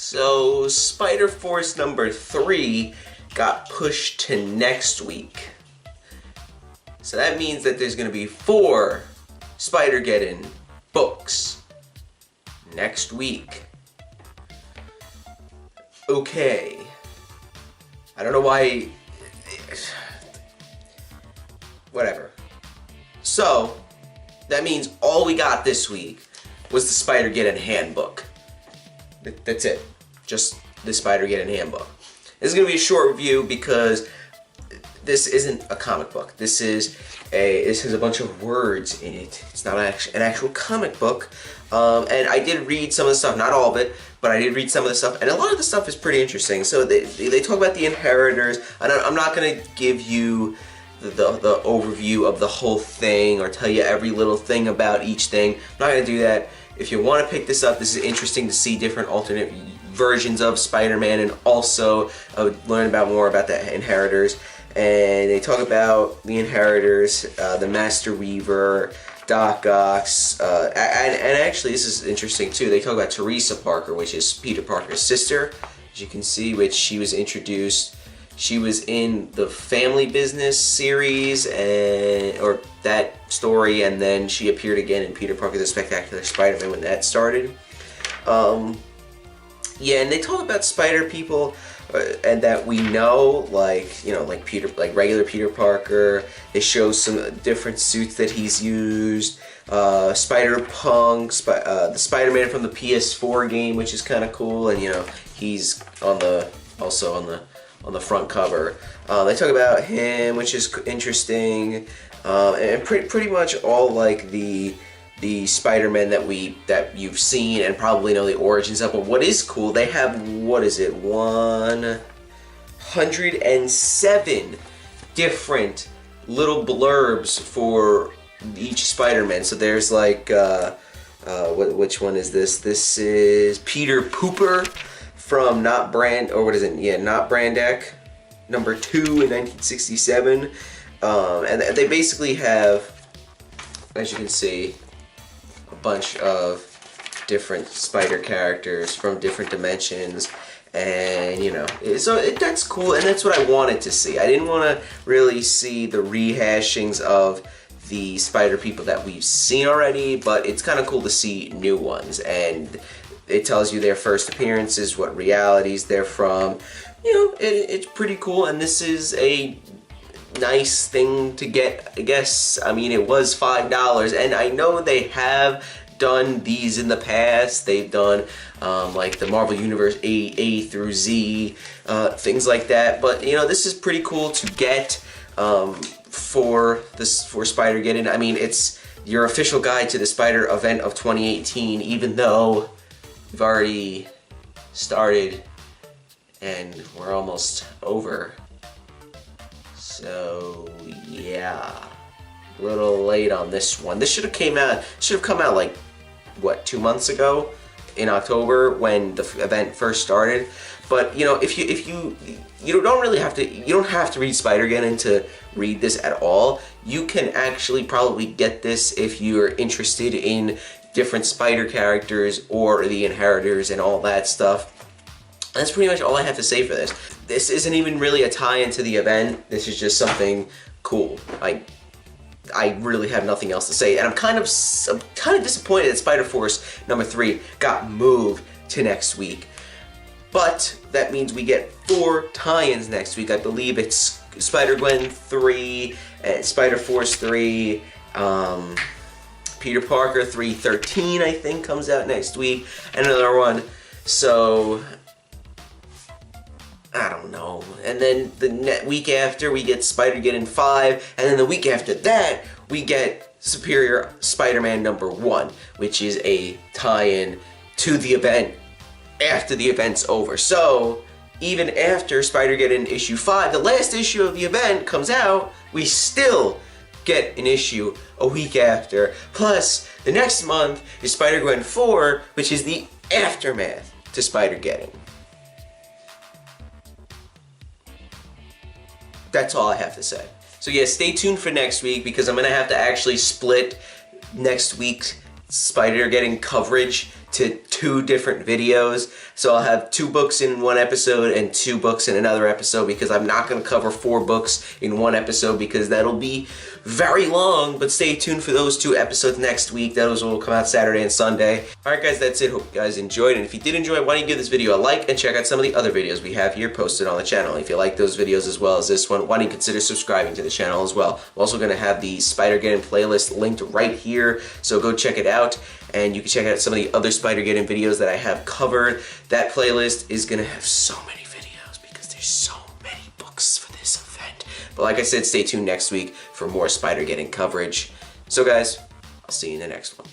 So Spider-Force number 3 got pushed to next week. So that means that there's going to be 4 Spider-Geddon books next week. Okay. I don't know why... Whatever. So, that means all we got this week was the Spider-Geddon Handbook. That's it. Just the Spider-Geddon Handbook. This is going to be a short review because this isn't a comic book. This has a bunch of words in it. It's not an actual comic book. And I did read some of the stuff, not all of it, but I did read some of the stuff, and a lot of the stuff is pretty interesting. So they talk about the inheritors, and I'm not going to give you the overview of the whole thing or tell you every little thing about each thing. I'm not going to do that. If you want to pick this up, this is interesting to see different alternate versions of Spider-Man and also learn about more about the inheritors. And they talk about the inheritors, the Master Weaver, Doc Ock, and actually this is interesting too. They talk about Teresa Parker, which is Peter Parker's sister, as you can see, which she was introduced. She was in the Family Business series, or that story, and then she appeared again in Peter Parker: The Spectacular Spider-Man when that started. Yeah, and they talk about Spider people, and that we know, like regular Peter Parker. They show some different suits that he's used. Spider-Punk, the Spider-Man from the PS4 game, which is kind of cool, and he's also on the front cover. They talk about him, which is interesting, and pretty much all like the Spider-Man that you've seen and probably know the origins of. But what is cool, they have, 107 different little blurbs for each Spider-Man. So there's like, which one is this? This is Peter Pooper from Not Brandeck, number 2 in 1967. And they basically have, as you can see, a bunch of different spider characters from different dimensions, and that's cool, and that's what I wanted to see. I didn't want to really see the rehashings of the Spider people that we've seen already, but it's kind of cool to see new ones, and it tells you their first appearances, what realities they're from. It's pretty cool, and this is a nice thing to get, I guess. I mean, it was $5, and I know they have done these in the past. They've done like the Marvel Universe A through Z, things like that. But this is pretty cool to get for Spider-Geddon. I mean, it's your official guide to the Spider event of 2018, even though we've already started and we're almost over. So yeah, a little late on this one. This should have come out like, what, 2 months ago in October when the event first started. But if you don't have to read Spider-Geddon to read this at all. You can actually probably get this if you're interested in different Spider characters or the inheritors and all that stuff. That's pretty much all I have to say for this. This isn't even really a tie-in to the event. This is just something cool. I really have nothing else to say, and I'm kind of disappointed that Spider-Force number 3 got moved to next week. But that means we get 4 tie-ins next week. I believe it's Spider-Gwen 3 and Spider-Force 3. Peter Parker 313, I think, comes out next week, and another one. So I don't know. And then the week after, we get Spider-Geddon 5, and then the week after that, we get Superior Spider-Man number 1, which is a tie-in to the event after the event's over. So even after Spider-Geddon issue 5, the last issue of the event comes out, we still get an issue a week after. Plus, the next month is Spider-Gwen 4, which is the aftermath to Spider-Geddon. That's all I have to say. So yeah, stay tuned for next week, because I'm going to have to actually split next week's Spider-Geddon coverage to 2 different videos. So I'll have 2 books in one episode and 2 books in another episode, because I'm not going to cover 4 books in one episode because that'll be very long. But stay tuned for those 2 episodes next week. Those will come out Saturday and Sunday. Alright guys, that's it. Hope you guys enjoyed. And if you did enjoy, why don't you give this video a like and check out some of the other videos we have here posted on the channel. If you like those videos as well as this one, why don't you consider subscribing to the channel as well. I'm also going to have the Spider-Geddon playlist linked right here, so go check it out. And you can check out some of the other Spider-Geddon videos that I have covered. That playlist is going to have so many videos because there's so many books for this event. But like I said, stay tuned next week for more Spider-Geddon coverage. So guys, I'll see you in the next one.